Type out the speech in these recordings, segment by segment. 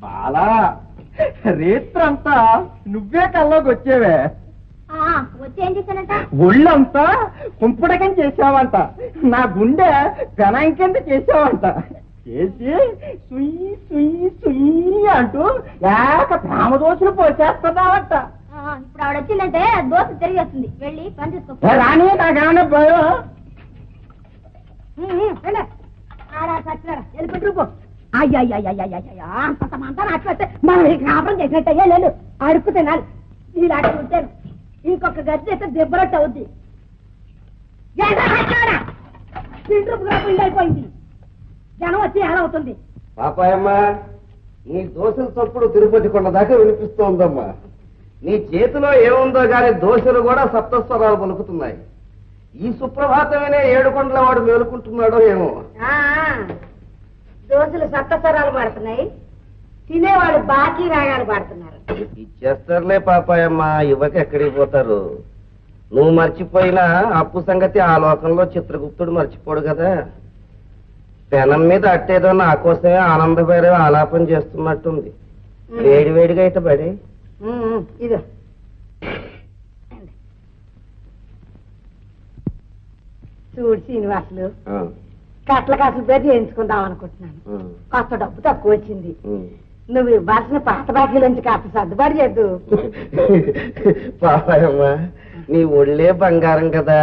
బాలా రేత్రంతా నువ్వే కల్లోకి వచ్చేవే. వచ్చి ఏం చేశానంట? ఒళ్ళంతా కుంపడకం చేసావంట, నా గుండె గణం కింద చేసావంట. చేసి సుయ్యి సుయ్యి సుయ్యి అంటూ ఏక ప్రేమ దోశలు పోసేస్తున్నావంట. ఇప్పుడు ఆవిడ వచ్చిందంటే దోశ తిరిగి వస్తుంది. వెళ్ళి పని చేసుకో. రాని నాకేమన్నా భయం? అంతా నాచిపెడితే మనం కాపురం చేసినట్టయ్యా. లేదు అడుక్కు తినాలి. ఇలాంటి ఉంటాను. ఇంకొక గది చేస్తే దెబ్బరట్టు అవుద్ది. పిండి అయిపోయింది. జనం వచ్చి ఎలా అవుతుంది? పాపాయమ్మ, నీ దోశల చప్పుడు తిరుపతి కొండ దాకా వినిపిస్తోందమ్మా. నీ చేతిలో ఏముందో గాని దోశలు కూడా సప్తస్వరాలు పలుకుతున్నాయి. ఈ సుప్రభాతమనే 7 కొండల వాడు మేలుకుంటున్నాడో ఏమో. దోశలు సప్తస్వరాలు పాడుతున్నాయి, తినేవాడు బాకీ రాగాలు పాడుతున్నారు. ఇచ్చేస్తారులే పాపాయమ్మ, ఇవ్వక ఎక్కడికి పోతారు. నువ్వు మర్చిపోయినా అప్పు సంగతి ఆ లోకంలో చిత్రగుప్తుడు మర్చిపోడు కదా. పెనం మీద అట్టేదో నా కోసమే ఆనందపడే ఆలాపన చేస్తున్నట్టుంది. వేడి వేడిగా అయితే పడి ఇదో చూడు శ్రీనివాసులు, కట్ల కాసులు పేరు చేయించుకుందాం అనుకుంటున్నాను. కొత్త డబ్బు తక్కువ వచ్చింది. నువ్వు ఇవ్వాల్సిన పాత బాకీలోంచి కాస్త సర్దుబాటు చేద్దు. పాపాయమ్మ, నీ ఒళ్ళే బంగారం కదా,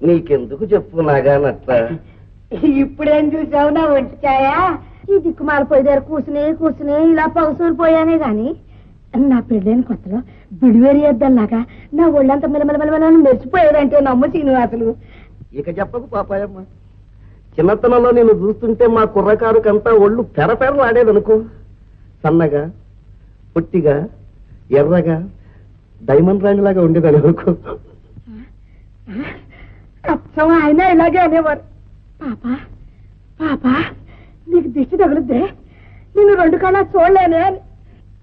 నీకెందుకు చెప్పు నాగానట్లా. ఇప్పుడేం చూసావు నా ఒంటికాయా? ఈ దిక్కుమాల పోయి దగ్గర కూర్చుని ఇలా పౌసూరు పోయానే గాని నా పెళ్ళైన కొత్తలో బిడివేరి చేద్దాలాగా నా ఒళ్ళంతా మెలమెలమెలమెల మెరిచిపోయాడంటే నమ్ము శ్రీనివాసులు. ఇక చెప్పకు పాపాయమ్మ, చిన్నతనంలో నేను చూస్తుంటే మా కుర్రకారుకంతా ఒళ్ళు పెరపెరలాడేదనుకో. సన్నగా, పొట్టిగా, ఎర్రగా, డైమండ్ రాణిలాగా ఉండేదని అనుకో. అచ్చం ఆయన ఇలాగే అనేవారు. పాపా పాపా నీకు దిష్టి తగులుద్దే, నేను 2 కన్నా చూడలేనే అని.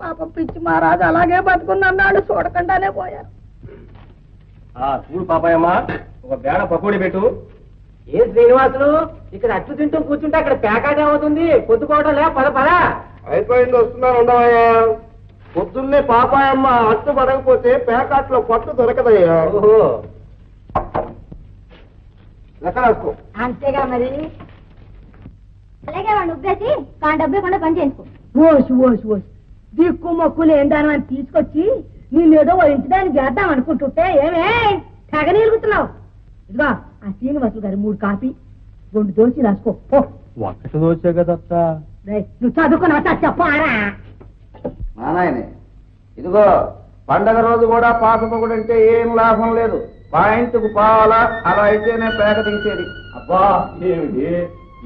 పాప పిచ్చి మహారాజు అలాగే బతుకున్నాడు, చూడకుండానే పోయారు. చూడు పాపాయమ్మ, ఒక బేడ పకోడీ పెట్టు. ఏ శ్రీనివాసులు, ఇక్కడ అట్లు తింటూ కూర్చుంటే అక్కడ ప్యాకాట్ ఏమవుతుంది? పొద్దుకోవడం పద పద. అయిపోయింది, వస్తున్నాను ఉండవయ్యా. పొద్దున్నే పాపాయమ్మ అట్టు పడకపోతే పేకాట్లో పట్టు దొరకదయ్యా. ఓహో, లెక్క రాసుకో. అంతేగా మరి. అలాగే వాడిని ఉబ్బేసి డబ్బు ఇవ్వకుండా పని చేసుకో. ఓసు ఓసు ఓసు దిక్కు మొక్కులు ఏందాను అని తీసుకొచ్చి నేనేదో ఇంటి దాన్ని చేద్దాం అనుకుంటుంటే ఏమే తెగ నీలుగుతున్నావు. ఇదిగో ఆ శ్రీనివాసులు గారి 3 కాఫీ 2 దోశ రాసుకో. ఒక్కటి దోశే కదత్తా. నువ్వు చదువుకున్నావు చెప్పారా? మా నాయనే, ఇదిగో పండగ రోజు కూడా పాసపొగుడంటే ఏం లాభం లేదు. పాయింట్కు పాలా, అలా అయితేనే పేక తీసేది. అబ్బా ఏమిటి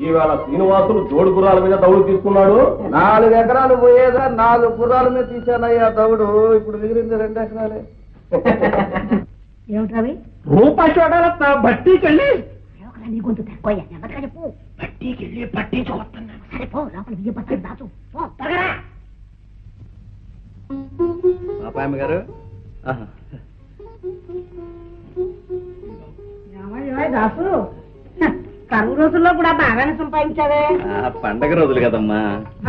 ఈవేళ శ్రీనివాసులు జోడు గుర్రాల మీద దౌడు తీసుకున్నాడు. 4 ఎకరాలు పోయేదా 4 గుర్రాల మీద తీశానయ్యా దౌడు. ఇప్పుడు మిగిలింది 2 ఎకరాలే. ఏమిటవి? రూపాయి చూడాలత్తా, బట్టీకెళ్ళి నీ గొంతు తక్కువయ్యా. ఎవరికా చెప్పు? బట్టీకెళ్ళి పట్టించుకొస్తున్నాను. సరే పో, లోపల బియ్య పట్టేది దాచు. పో త్వరగా. పాపాయమ్మ గారు, దాసు కరువు రోజుల్లో కూడా బాగానే సంపాదించావే. పండగ రోజులు కదమ్మా.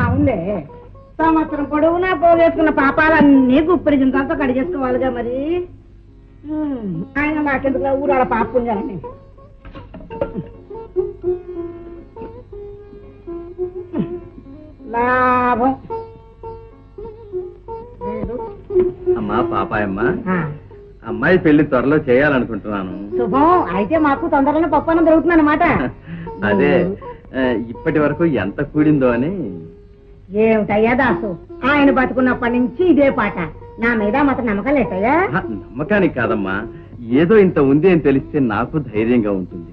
అవునులే, సంవత్సరం పొడవునా పోగేసుకున్న పాపాలన్నీ గుప్పిడి జింకలతో కడిగేసుకోవాలిగా మరి. ఆయన నాకెందుకు ఊరాడ పాప పుంజాలని. లాభం అమ్మా పాపాయమ్మ, అమ్మాయి పెళ్లి త్వరలో చేయాలనుకుంటున్నాను. శుభం. అయితే మాకు తొందరలోనే పప్పనం దొరుకుతుంది అన్నమాట. అదే ఇప్పటి వరకు ఎంత కూడిందో అని. ఏమిటయ్యా దాసు, ఆయన బతుకున్నప్పటి నుంచి ఇదే పాట. నా మీద మాత్రం నమ్మకం లేటయ్యా? నమ్మకానికి కాదమ్మా, ఏదో ఇంత ఉంది అని తెలిస్తే నాకు ధైర్యంగా ఉంటుంది.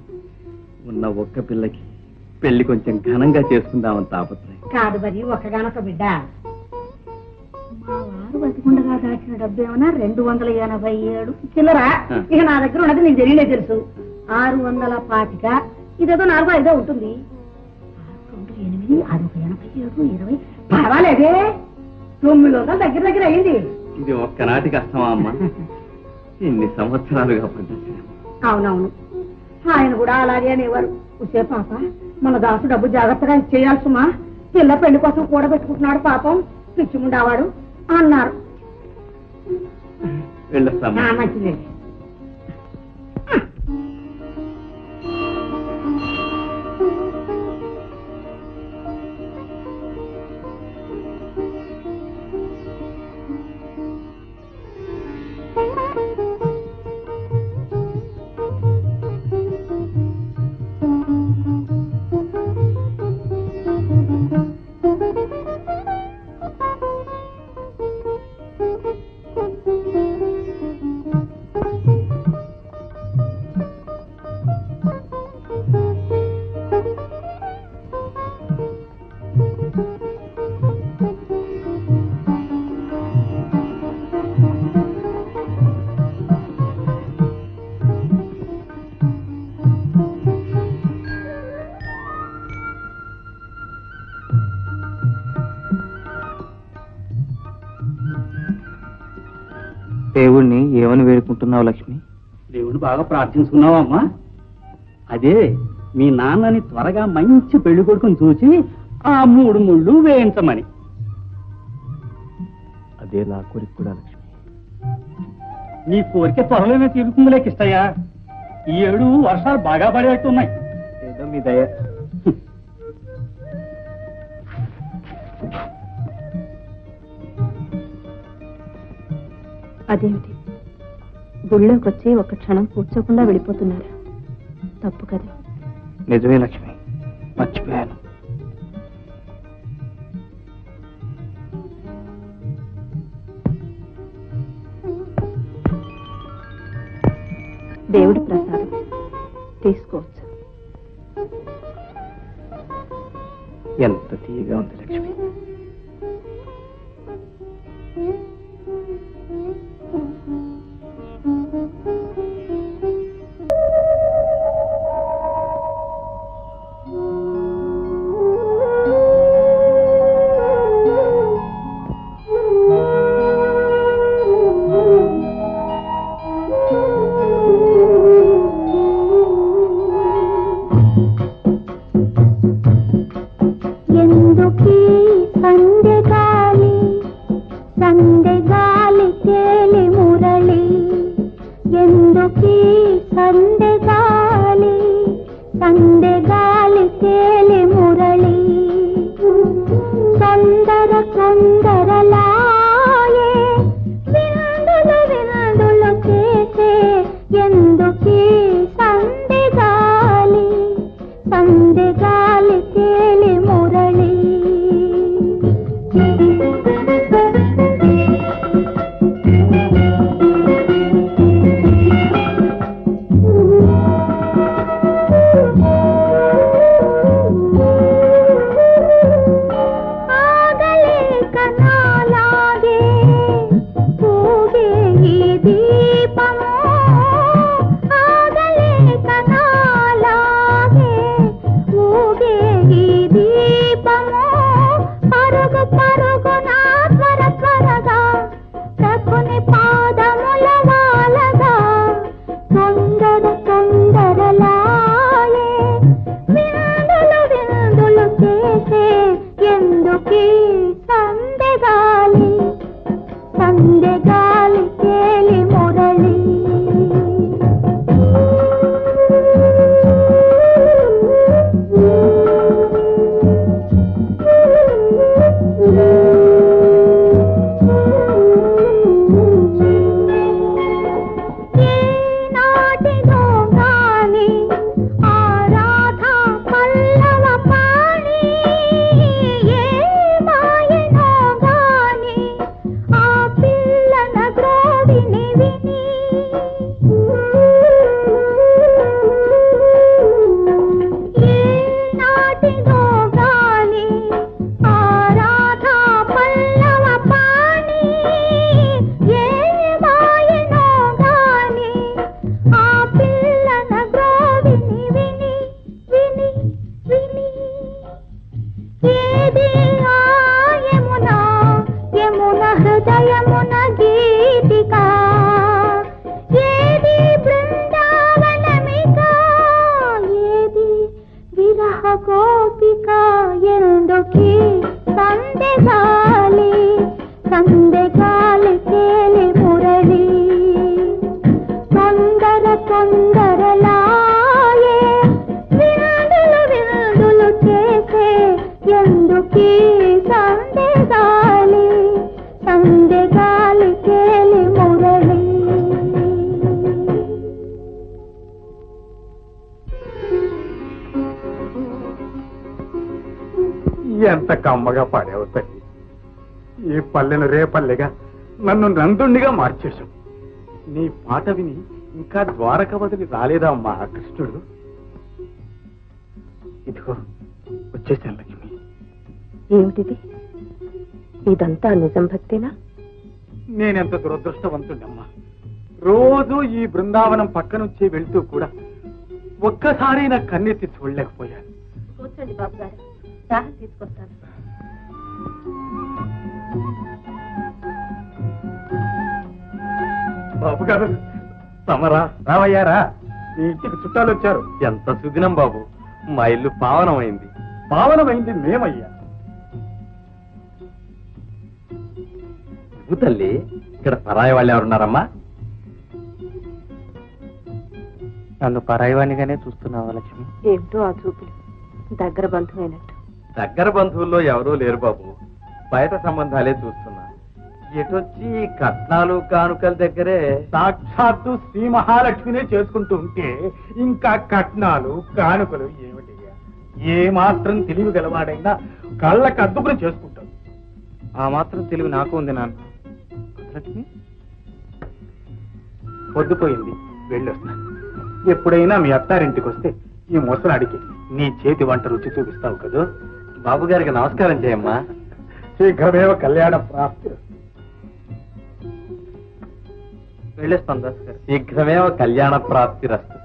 ఉన్న ఒక్క పిల్లకి పెళ్లి కొంచెం ఘనంగా చేసుకుందామని తాపత్రయం. కాదు మరి, ఒక్కగానొక్క బిడ్డ. మా వారు బతికుండగా దాచిన డబ్బు ఏమన్నా 287 చిల్లరా. ఇక నా దగ్గర ఉన్నది నీకు తెలియలే తెలుసు. 625. ఇదేదో 4-5 ఉంటుంది. 6, 2, 8, అదొక 87, 20. పర్వాలేదే, 900 దగ్గర దగ్గర అయింది. ఇది ఒక్కనాటి కష్టమా అమ్మా? ఇన్ని సంవత్సరాలుగా పడ్డా. అవునవును, ఆయన కూడా అలాగే అనేవారు. ఉసే పాప, మన దాసు డబ్బు జాగ్రత్తగా చేయాల్సుమా. పిల్ల పెళ్లి కోసం కూడబెట్టుకుంటున్నాడు పాపం. పిచ్చిముండేవాడు అన్నారు. వెళ్ళొస్తామా? మంచిది. దేవుణ్ణి ఏమని వేడుకుంటున్నావు లక్ష్మి? దేవుడు బాగా ప్రార్థించుకున్నావా అమ్మా? అదే మీ నాన్నని త్వరగా మంచి పెళ్లి కొడుకుని చూసి ఆ 3 ముళ్ళు వేయించమని. అదే నా కోరిక కూడా లక్ష్మి. నీ కోరిక త్వరలోనే తీరుతుంది లేకిష్టయ్యా. ఈ ఏడు వర్షాలు బాగా పడేట్టున్నాయి. ఏదో మీ దయ. అదేమిటి, గుళ్ళోకి వచ్చి ఒక క్షణం కూర్చోకుండా వెళ్ళిపోతున్నారు? తప్పు కదా? నిజమే లక్ష్మి, మర్చిపోయాను. దేవుడి ప్రసాదం తీసుకోవచ్చు. ఎంత తీయగా ఉంది లక్ష్మి. ఏ ఎంత కమ్మగా పాడావు తల్లి. ఈ పల్లెను రేపల్లెగా నన్ను నందుండిగా మార్చేశావు. నీ పాట విని ఇంకా ద్వారక వదిలి రాలేదా అమ్మా కృష్ణుడు? ఇదిగో వచ్చేసాను లక్ష్మి. ఏమిటిది? ఇదంతా నిజం భక్తేనా? నేనెంత దురదృష్టవంతుడమ్మా. రోజు ఈ బృందావనం పక్క నుంచి వెళ్తూ కూడా ఒక్కసారి నా కన్నెత్తి చూడలేకపోయాను. కూర్చోండి బాబు గారు, దాహం తీసుకొస్తాను. బాబు గారు తమరా రావయ్యారా? మీ ఇంటికి చుట్టాలు వచ్చారు. ఎంత సుదినం బాబు, మా ఇల్లు పావనమైంది. పావనమైంది మేమయ్యా. నువ్వు తల్లి, ఇక్కడ పరాయి వాళ్ళు ఎవరున్నారమ్మా? నన్ను పరాయివాణిగానే చూస్తున్నావా లక్ష్మి? ఏమిటో ఆ చూపులు, దగ్గర బంధువైనట్టు. దగ్గర బంధువుల్లో ఎవరూ లేరు బాబు, బయట సంబంధాలే చూస్తున్నా. ఎటొచ్చి కట్నాలు కానుకల దగ్గరే సాక్షాత్తు శ్రీ మహాలక్ష్మినే చేసుకుంటూ ఉంటే ఇంకా కట్నాలు కానుకలు ఏమిటయ్యా? ఏ మాత్రం తెలివి గలవాడైనా కళ్ళకు అద్దుకుని చేసుకుంటాడు. ఆ మాత్రం తెలివి నాకు ఉంది నాన్న. లక్ష్మి పొద్దుపోయింది, వెళ్ళొస్తా. ఎప్పుడైనా మీ అత్తారింటికి వస్తే ఈ ముసలాడికి నీ చేతి వంట రుచి చూపిస్తావు కదా. బాబు గారికి నమస్కారం చేయమ్మా. శీఘ్రమేవ కళ్యాణ ప్రాప్తి. వెళ్ళేస్తాను దాస్ గారు. శీఘ్రమేవ కళ్యాణ ప్రాప్తి రస్తు.